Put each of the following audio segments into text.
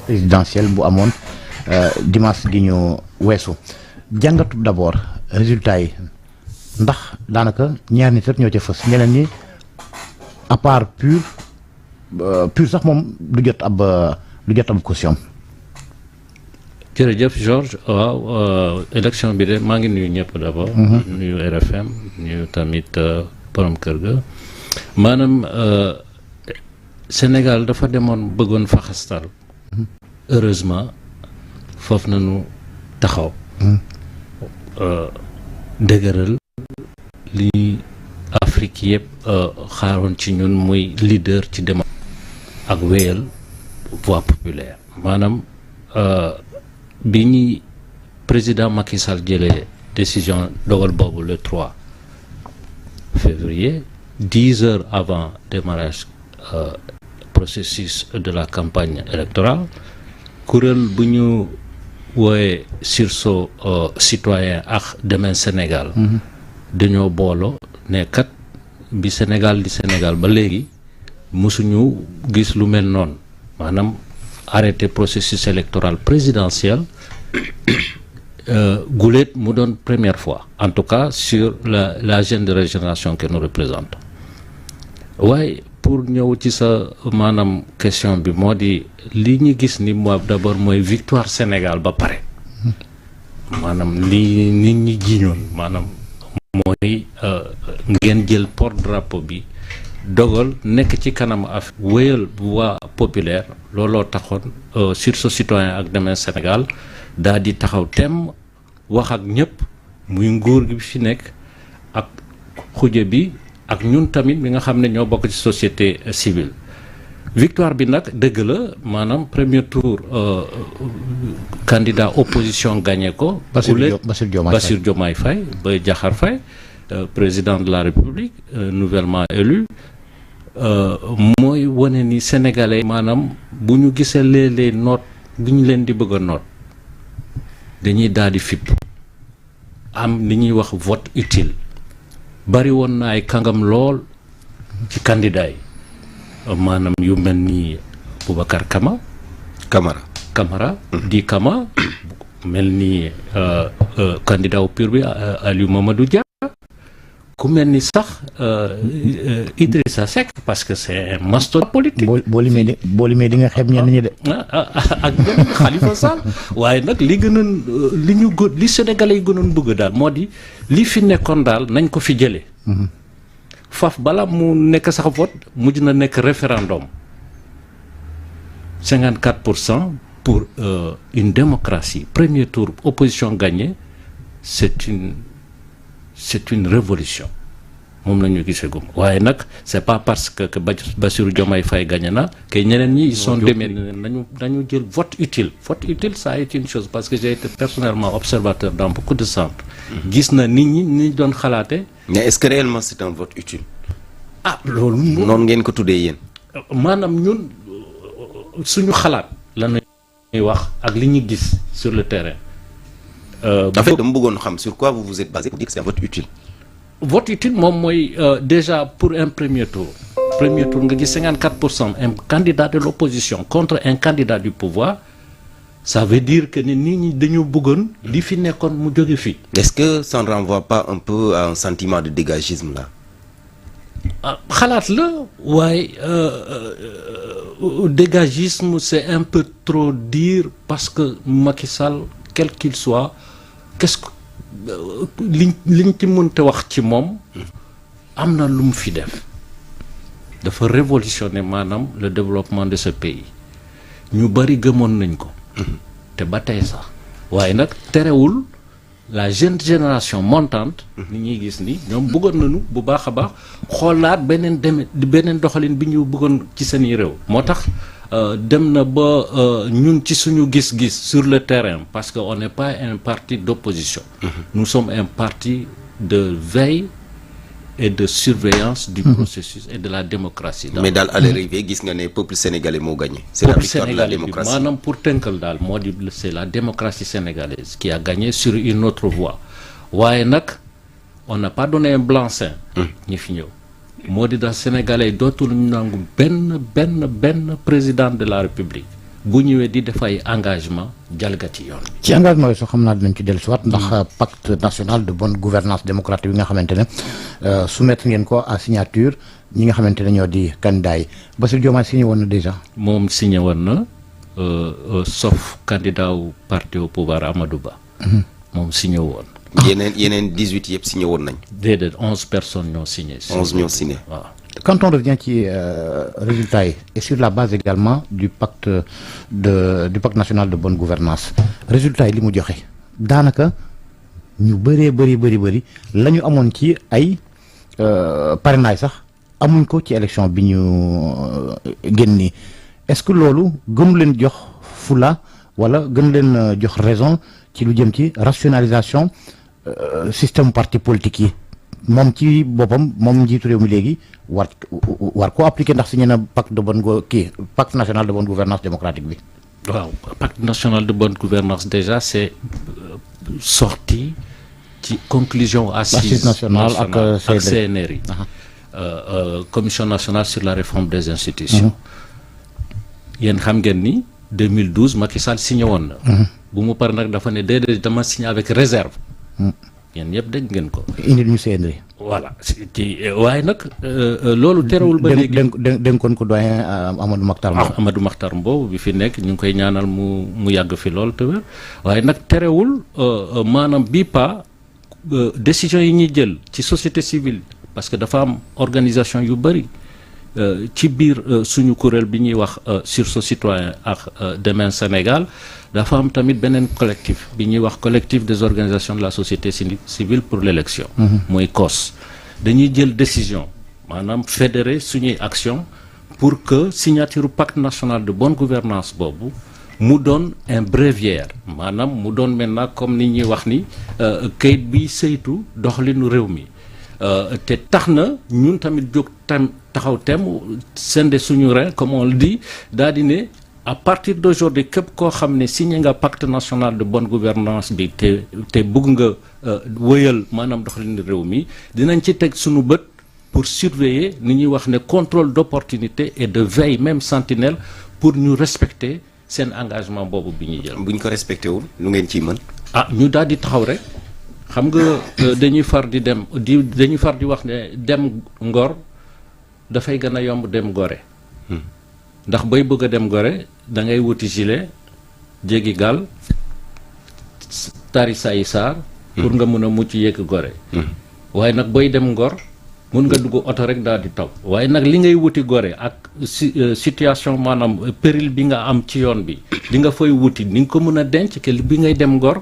présidentielle bu amoon dimanche gi ñu weesu jàngatu d'abord résultat yi ndax daanaka ñaar nit rek ñoo ca fës ñeneen ñi à part pur sax moom du jot ab caution. jërëjëf Georges waaw élection bi de maa ngi nuyu ñëpp d'abord. nuyu RFM nuyu tamit borom kër ga maanaam Sénégal dafa demoon bëggoon faxastal heureusement foofu nañu taxaw dëgëral li Afrique yëpp xaaroon ci ñun muy leader ci démocratie ak wéyal voix populaire maanaam bi ñuy président Macky Sall jëlee décision dogal boobu le 3 février 10 heures avant démarrage processus de la campagne électorale kuréel bu ñu woowe sursaut citoyen ak Demain Sénégal dañoo booloo ne kat bi Sénégal di Sénégal ba léegi mësuñu gis lu mel noonu maanaam arrêté processus électoral présidentiel guléet mu doon première fois en tout cas sur la jeune de régénération que nous représentons waaye pour ñëw ci sa maanaam question bi moo di li ñu gis ni moi d'abord mooy victoire Sénégal ba pare maanaam li nit ñi jiñoon maanaam mooy ngeen jël porte-drapeau bi dogal nekk ci kanam af wéyal voix populaire looloo taxoon sursaut citoyen ak Demain Sénégal daal di taxaw temm wax ak ñëpp muy nguur gi fi nekk ak xuje bi ak ñun tamit bi nga xam ne ñoo bokk ci société civile victoire bi nag dëgg la maanaam premier tour candidat opposition gagné ko Bassirou Diomaye Faye ba Diakhar Faye président de la République nouvellement élu mooy wane ni sénégalais maanaam bu ñu gisee léeg-léeg noot bi ñu leen di bëgg a noot dañuy daal di fipp am li ñuy wax vote utile bari woon na ay kàngam lool ci candidat yi maanaam yu mel ni Boubacar Camara di Kama mel ni candidat au PUR bi Aliou Mamadou Dia ku mel ni sax Idrissa Seck parce que c'est un mastodonte politique. boo limee di nga xeeb ñenn ñi de. ak ñoom Khalifa Sall waaye nag li Sénégalais yi gënoon bëgg daal moo di li fi nekkoon daal nañ ko fi jëlee. faf bala mu nekk sax vote mujj na nekk référendum 54% pour une démocratie premier tour opposition gagnée c'est une révolution moom la ñu gisee gum waaye nag c'est pas parce que Bassirou Diomaye Faye gagné na que ñeneen ñi ils sont demee nañu jël vote utile ça a été une chose parce que j'ai été personnellement observateur dans beaucoup de centres gis na nit ñi doon xalaate mais est-ce que réellement c'est un vote utile loolu noonu ngeen ko tuddee yéen maanaam ñun suñu xalaat la ñuy wax ak li ñu gis sur le terrain en fait dama bëggoon xam sur quoi vous vous êtes basé pour dire que c'est un vote utile moom mooy déjà pour un premier tour nga gis 54% un candidat de l'opposition contre un candidat du pouvoir ça veut dire que nit ñi dañoo bëggoon li fi nekkoon mu jóge fii. Est-ce que ça ne renvoie pas un peu à un sentiment de dégagisme là xalaat la waaye dégagisme c'est un peu trop dire parce que Macky Sall quel qu'il soit qu'est-ce que liñ ci mënta wax ci moom am na lu mu fi def dafa révolutionner maanaam le développement de ce pays ñu bari gëmoon nañ ko te ba tey sax waaye nag terewul la jeune génération montante ni ñuy gis ni ñoom bëggoon nañu bu baax a baax xoolaat beneen doxalin bi ñu bëggoon ci seen réew moo tax dem na ba ñun ci suñu gis-gis sur le terrain parce que on n'est pas un parti d'opposition nous sommes un parti de veille et de surveillance du processus et de la démocratie. mais daal à l'arrivée gis nga ne peuple sénégalais moo gagné. c'est la victoire de la démocratie maanaam pour tënkal daal moo di c'est la démocratie sénégalaise qui a gagné sur une autre voie waaye nag on n'a pas donné un blanc-seing. ñi fi ñëw moo di daal sénégalais dootul nangu benn président de la république bu ñëwee di def ay engagement jalgati yoon bi. ci engagement yi soo xam naa dinañ ci dellusiwaat ndax pacte national de bonne gouvernance démocratique bi nga xamante ne soumettre ngeen ko à signature ñi nga xamante ne ñoo di candidat yi Bassirou Diomaye signé woon na déjà. moom signé woon na sauf candidat wu parti au pouvoir Amadou Ba. moom signé woon. yeneen 18 yëpp signé woon nañ. déedéet 11 personnes ñoo signé. 11 ñoo signé waaw. Quand on revient ci résultats yi et sur la base également du pacte national de bonne gouvernance résultats yi li mu joxe daanaka ñu bëri la ñu amoon ci ay parrainage sax amuñ ko ci élection bi ñu génn nii est-ce que loolu gënu leen jox fula wala gënu leen jox raison ci lu jëm ci rationalisation système parti politique yi moom ci boppam moom njiitu réew mi léegi war ko appliquer ndax signé na pacte national de bonne gouvernance démocratique bi. waaw pacte national de bonne gouvernance déjà c'est sorti ci conclusion assise nationale ak CNRI. Commission nationale sur la réforme des institutions. yéen xam ngeen ni 2012 Macky Sall signé woon na. bu mu pare nag dafa ne déedéet dama signé avec réserve. yéen ñëpp dégg ngeen ko. indi ñu CNRI. voilà ci waaye nag loolu terewul ba léegi dénkoon ko doyen Amadou Makhtar Mbow. Amadou Makhtar Mbow bi fi nekk ñu ngi koy ñaanal mu yàgg fi lool te wér waaye nag terewul maanaam bii pas décision yi ñuy jël ci société civile parce que dafa am organisation yu bëri ci biir suñu kuréel bi ñuy wax sursaut citoyen ak Demain Sénégal dafa am tamit beneen collectif bi ñuy wax collectif des organisations de la société civile pour l'élection mooy COS dañuy jël décision maanaam fédérer suñuy action pour que signature pacte national de bonne gouvernance boobu mu doon un bréviaire maanaam mu doon maintenant comme ni ñuy wax ni kayit bi saytu doxalinu réew mi te tax na ñun tamit jóg taxaw tem sende suñu ren comme on le dit daal di ne à partir d'aujourd'hui képp koo xam ne signé nga pacte national de bonne gouvernance bi te bëgg nga wëyal maanaam doxalinu réew mi dinañ ci teg suñu bët pour surveiller ni ñuy wax ne contrôle d'opportunité et de veille même sentinelle pour ñu respecter seen engagement boobu bi ñuy jël. bu ñu ko respecté wul lu ngeen ciy mën. ñu daal di taxaw rek xam nga dañuy far di wax ne dem Ngor dafay gën a yomb dem Gorée. ndax bay bëgg a dem Gorée da ngay wuti gilet jéggi gaal tari sayi saar pour nga mën a mucc yegg Gorée. waaye nag booy dem Ngor mun nga dugg oto rek daal di taw waaye nag li ngay wuti Gorée ak situation maanaam péril bi nga am ci yoon bi li nga fay wuti ni nga ko mën a denc ke bi ngay dem Ngor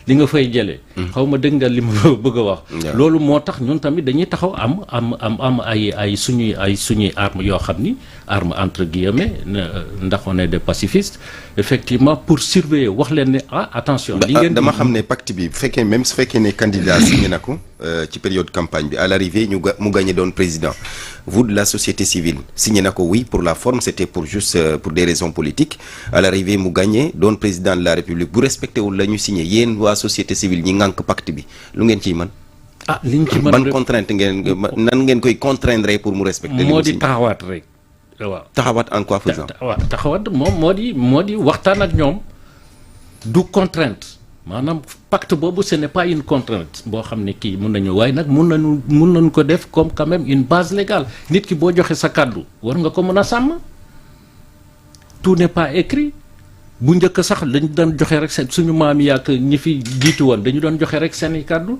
li nga fay jëlee. xaw ma dégg nga li ma bëgg a wax. loolu moo tax ñun tamit dañuy taxaw am ay suñuy armes yoo xam ni arme entre guillemets ndax on est des pacifistes effectivement pour surveiller wax leen ne attention. li ngeen dama xam ne pacte bi bu fekkee même su fekkee ne candidat signé na ko ci période campagne bi à l'arrivée mu gagné doon président vous de la société civile signé na ko oui pour la forme c'était pour juste pour des raisons politiques à l'arrivée mu gagné doon président de la république bu respecté wul la ñu signé yéen waa société civile ñi ngànk pacte bi lu ngeen ciy mën. liñ ci mën ban contrainte nan ngeen koy contraindre pour mu respecter. moo di taxawaat rek waaw. taxawaat en quoi faisant. waaw taxawaat moom moo di waxtaan ak ñoom du contrainte maanaam pacte boobu ce n'est pas une contrainte boo xam ne kii mun nañu waaye nag mun nañu ko def comme quand même une base légale nit ki boo joxe sa kàddu war nga ko mën a sàmm tout n'est pas écrit. bu njëkk sax dañu doon joxe rek seen suñu maam yi ak ñi fi jiitu woon dañu doon joxe rek seen i kàddu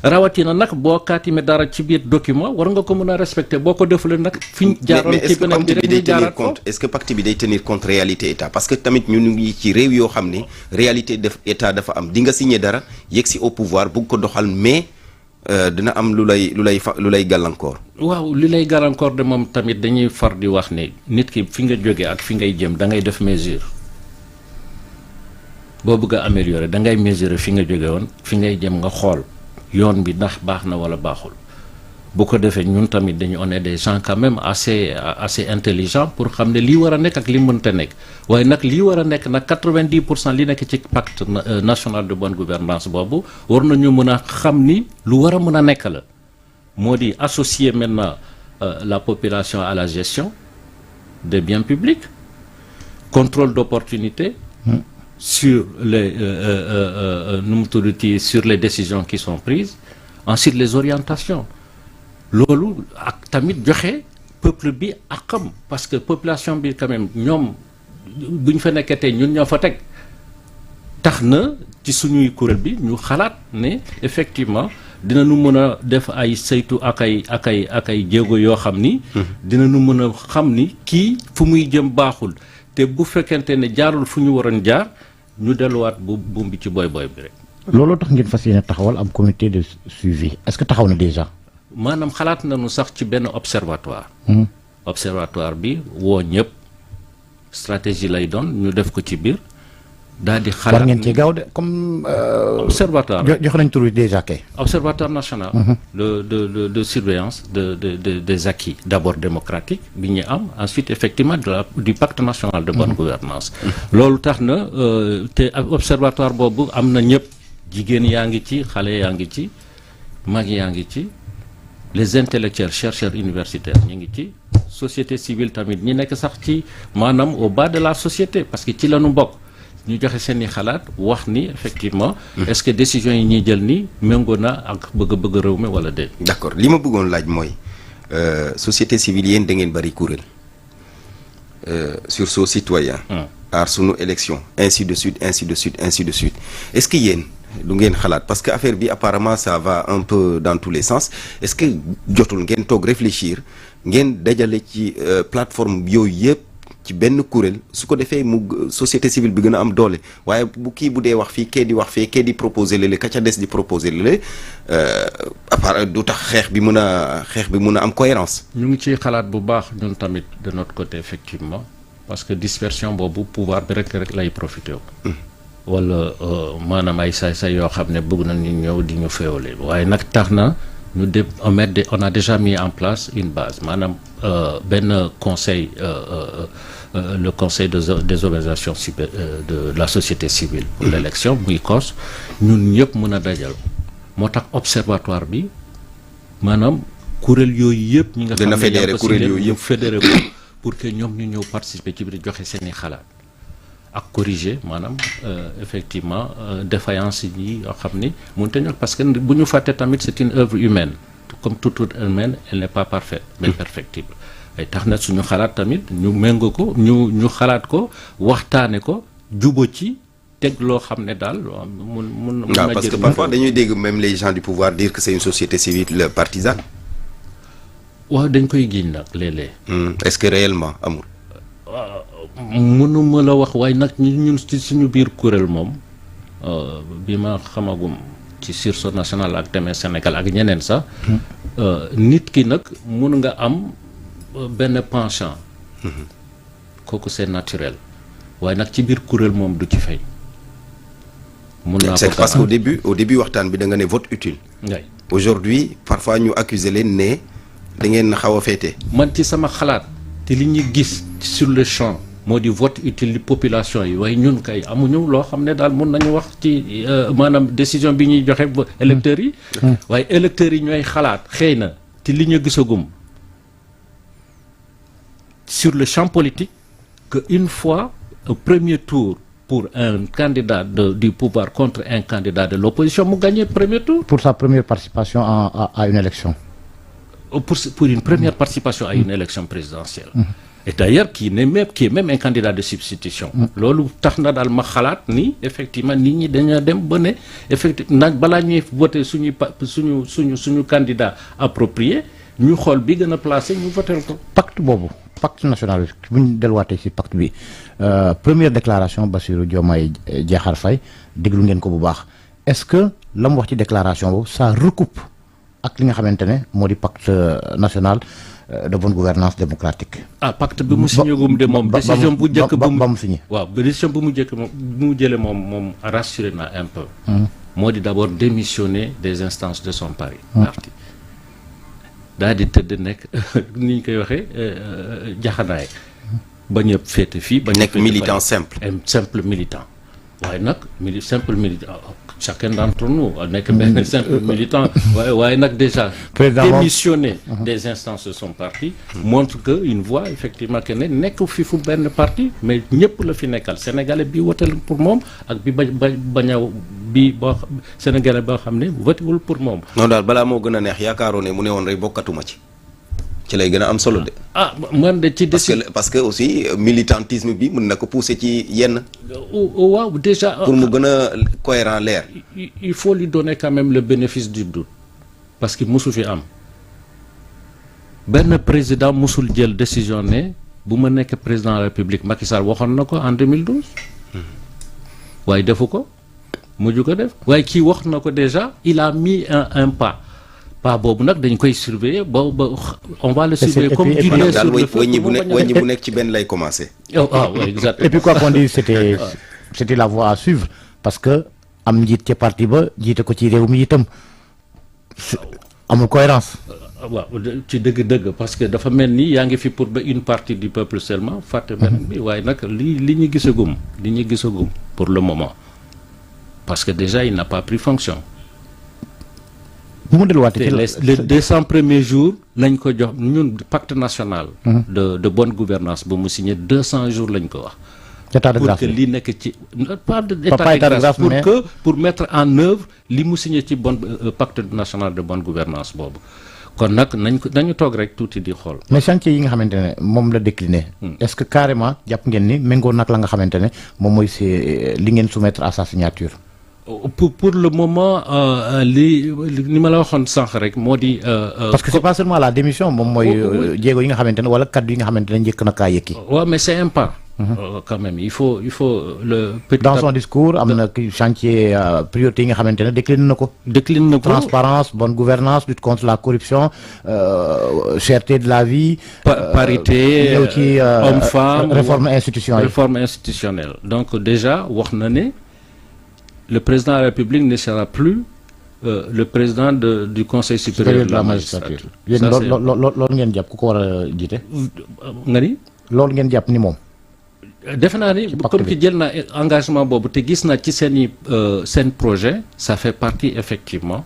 rawatina nag boo kaatime dara ci biir document war nga ko mën a respecter boo ko defulee nag fi ñu jaaroon ci beneen bi rek day jaaraat ko est-ce que pacte bi day tenir compte réalité état parce que tamit ñu ngi ci réew yoo xam ne réalité def état dafa am di nga signer dara yegg si au pouvoir bugg ko doxal mais dina am lu lay gàllankoor. waaw li lay gàllankoor de moom tamit dañuy far di wax ne nit ki fi nga jógee ak fi ngay jëm da ngay def mesure. boo bëgg a améliorer da ngay mesurer fi nga jóge woon fi ngay jëm nga xool yoon bi ndax baax na wala baaxul bu ko defee ñun tamit dañu on est des gens quand même assez intelligents pour xam ne lii war a nekk ak li mënta nekk waaye nag lii war a nekk nag 90% li nekk ci pacte national de bonne gouvernance boobu war nañu mën a xam ni lu war a mën a nekk la moo di associer maintenant la population à la gestion des biens publics contrôle d'opportunité sur les nu mu tuddati sur les décisions qui sont prises, ensuite les orientations loolu ak tamit joxe peuple bi akam parce que population bi quand même ñoom bu ñu fa nekkatee ñun ñoo fa teg tax na ci suñuy kuréel bi ñu xalaat ne effectivement dinañu mën a def ay saytu ak ay jéego yoo xam ni dinañu mën a xam ni kii fu muy jëm baaxul te bu fekkente ne jaarul fu ñu waroon jaar ñu delluwaat buum bi ci boy bi rek. looloo tax ngeen fas yéene taxawal am comité de suivi est-ce que taxaw na déjà. maanaam xalaat nañu sax ci benn observatoire. observatoire bi woo ñëpp stratégie lay doon ñu def ko ci biir daal di. xalaat war ngeen ci gaaw de comme. observatoire jox nañ tur wi déjà kay. observatoire national. de surveillance des acquis d'abord démocratique bi ñu am ensuite effectivement du pacte national de bonne gouvernance loolu tax na te observatoire boobu am na ñëpp jigéen yaa ngi ci xale yaa ngi ci mag yaa ngi ci les intellectuels chercheurs universitaires ñu ngi ci société civile tamit ñi nekk sax ci maanaam au bas de la société parce que ci la ñu bokk ñu joxe seen i xalaat wax ni effectivement est-ce que décision yi ñuy jël ni méngoo na ak bëgg réew mi wala déet. d'accord li ma bëggoon laaj mooy société civile yéen da ngeen bari kuréel sursaut citoyen aar sunu élection ainsi de suite est-ce que yéen lu ngeen xalaat parce que affaire bi apparemment ça va un peu dans tous les sens est-ce que jotul ngeen toog réfléchir ngeen dajale ci plateforme yooyu yëpp ci benn kuréel su ko defee mu société civile bi gën a am doole waaye bu kii bu dee wax fii kee di wax fee kee di proposer léeg-léeg ka ca des di proposer léeg-léeg du tax xeex bi mën a am cohérence ñu ngi ciy xalaat bu baax ñun tamit de notre côté effectivement parce que dispersion boobu pouvoir bi rek lay profité wu wala maanaam ay say yoo xam ne bëgg nañu ñëw di ñu féewale waaye nag tax na ñu on a déjà mis en place une base maanaam benn conseil le conseil des organisations de la société civile pour l'élection muy COS ñun ñëpp mën a dajal moo tax observatoire bi maanaam kuréel yooyu yëpp ñi nga xam ne fédéré kuréel yooyu yëpp fédéré ko pour que ñoom ñu ñëw participer ci biir joxe seeni xalaat ak corriger maanaam effectivement défaillance yi yoo xam ni mënut a ñor parce que bu ñu fàtte tamit c'est une œuvre humaine comme toute humaine elle n'est pas parfaite mais perfectible ay tax na suñu xalaat tamit ñu méngoo ko ñu xalaat ko waxtaane ko jubo ci teg loo xam ne daal mun waaw parce que parfois dañuy dégg même les gens du pouvoir dire que c'est une société civile partisane waaw dañ koy giñ nag léeg-léeg est-ce que réellement amul mënuma la wax waaye nag ñun ci suñu biir kuréel moom bi ma xamagum ci sursaut national ak Tembe Sénégal ak ñeneen sax nit ki nag mun nga am benn penchant kooku c'est naturel waaye nag ci biir kuréel moom du ci fay mun naa c'est parce qu'au début waxtaan bi da nga ne vote utile ngay aujourd'hui parfois ñu accuser leen ne da ngeen xaw a féete man ci sama xalaat te li ñu gis sur le champ moo di vote utile li population yi waaye ñun kay amuñu loo xam ne daal mun nañu wax ci maanaam décision bi ñuy joxe électeurs yi waaye électeurs yi ñooy xalaat xëy na te li ñu gisagum sur le champ politique que une fois au premier tour pour un candidat du pouvoir contre un candidat de l'opposition mu gagné premier tour pour sa première participation à une élection pour une première participation à une élection présidentielle et d'ailleurs qui est même un candidat de substitution loolu tax na daal ma xalaat ni effectivement nit ñi dañoo dem ba ne effectivement nag balaa ñuy voter suñu candidat approprié ñu xool bi gën a placé ñu voter ko pacte boobu pacte national bu ñu delluwaatee ci pacte bi première déclaration Bassirou Diomaye Diakhar Faye déglu ngeen ko bu baax est-ce que la mu wax ci déclaration boobu ça recoupe ak li nga xamante ne moo di pacte national de bonne gouvernance démocratique. pacte bi mu signé gum de moom décision bu njëkk ba mu signé waaw décision bu mu njëkk moom bu mu jëlee moom rassuré na un peu moo di d'abord démissionner des instances de son parti daal di tëdd nekk ni ñu koy waxee jaxanaay ba ñëpp féete fii ba nekk militant simple militant waaye nag simple militant chacun d'entre nous nekk benn simple militant waaye nag déjà démissionner des instances de son parti montre que une voix effectivement que ne nekk fi fu benn parti mais ñëpp la fi nekkal sénégalais bi woteel pour moom ak bi bañ a bi boo sénégalais boo xam ne wotewul pour moom. non daal balaa moo gën a neex yaakaaroo ne mu ne woon rek bokkatuma ci lay gën a am solo de. man de ci parce que aussi militantisme bi mën na ko pousser ci yenn. waaw déjà. pour mu gën a cohérent leer. il faut lui donner quand même le bénéfice du doute parce que mosu fi am benn président mosul jël décision ne bu ma nekk président de la République Macky Sall waxoon na ko en 2012. waaye defu ko mujj ko def waaye kii wax na ko déjà il a mis un pas. pas boobu nag dañ koy surveiller ba on va le surveiller comme du lait sur le feu wàññi bu nekk ci benn lay commencer. exactement. Et puis quoi qu'on dise c'était la voie à suivre parce que am njiit ca parti ba jiite ko ci réew mi itam amul cohérence. waaw ci dëgg-dëgg parce que dafa mel ni yaa ngi fi pour ba une partie du peuple seulement fàtte beneen bi waaye nag li ñu gisagum pour le moment parce que déjà il n'a pas pris fonction. bu mu delluwaatee les 200 premiers jours lañ ko jox ñun pacte national. de bonne gouvernance bu mu signé 200 jours lañ ko wax. état de grâce pour que li nekk ci pas d'état de grâce pour mettre en œuvre li mu signé ci pacte national de bonne gouvernance boobu kon nag nañu toog rek tuuti di xool. mais chantier yi nga xamante ne moom la décliné. est-ce que carrément jàpp ngeen ni méngoo nag la nga xamante ne moom mooy li ngeen soumettre à sa signature. pour le moment li ma la waxoon sànq rek moo di. parce que c'est pas seulement la démission moom mooy jéego yi nga xamante ne wala kaddu yi nga xamante ne njëkk na kaa yëkki. waaw mais c'est un pas. quand même il faut le. dans son discours am na chantier priorité yi nga xamante ne décline na ko. transparence bonne gouvernance lutte contre la corruption cherté de la vie. parité homme-femme réforme institutionnelle. donc déjà wax na ne. Le président de la République ne sera plus le président du Conseil supérieur de la magistrature. yéen loolu ngeen jàpp ku ko war a jiite. nga ni. loolu ngeen jàpp ni moom. defe naa ni comme que jël naa engagement boobu te gis naa ci seen projet ça fait partie effectivement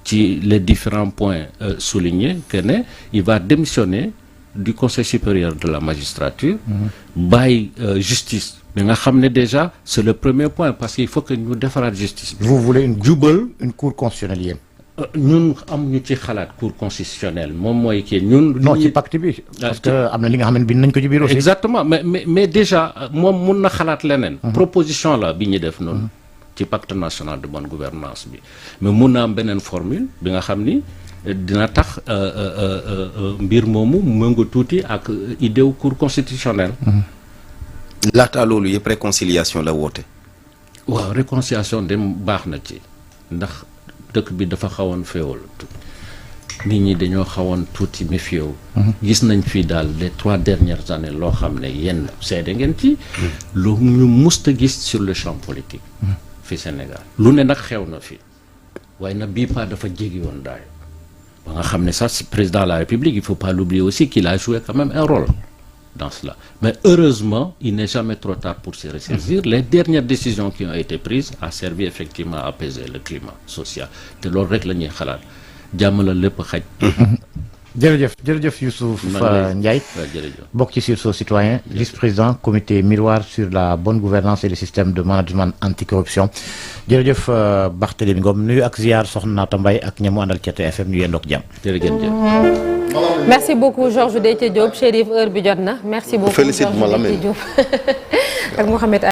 ci les différents points soulignés que ne il va démissionner du Conseil supérieur de la magistrature. bàyyi justice. mais nga xam ne déjà c'est le premier point parce qu'il faut que ñu defaraat justice. vous voulez une cour constitutionnelle yéen. ñun am ñu ci xalaat cour constitutionnelle moom mooy kii ñun. non ci pacte bi. parce que am na li nga xam ne bind nañ ko ci biir aussi. exactement mais déjà moom mun na xalaat leneen. proposition la bi ñu def noonu. ci pacte national de bonne gouvernance bi mais mun na am beneen formule bi nga xam ni dina tax mbir moomu méngoo tuuti ak idée wu cour constitutionnelle. laata loolu yëpp réconciliation la woote. waaw réconciliation dem baax na ci ndax dëkk bi dafa xawoon féewal nit ñi dañoo xawoon tuuti méfiewu gis nañ fii daal les 3 dernières années loo xam ne yenn seede ngeen ci lu ñu musta gis sur le champ politique fi Sénégal lu ne nag xew na fi waaye nag bii pas dafa jéggi woon daay ba nga xam ne sax si président de la République il faut pas l'oublier aussi qu'il a joué quand même un rôle dans cela. Mais heureusement, il n'est jamais trop tard pour se ressaisir. Les dernières décisions qui ont été prises ont servi effectivement à apaiser le climat social. te loolu rek la ñuy xalaat jàmm la lépp xaj. jërëjëf Youssouf Ndiaye. bokk ci Sursaut Citoyen vice-président comité miroir sur la bonne gouvernance et le système de management anticorruption. jërëjëf Barthélémy Ngom nuyu ak ziar soxna Naata Mbaye ak ñamu àndal ca TFM ñu yendook jàmm. jërëjëf. merci beaucoup Georges Déthié Diop Chérif heure bi jot na merci beaucoup Georges Déthié Diop ak Mohamed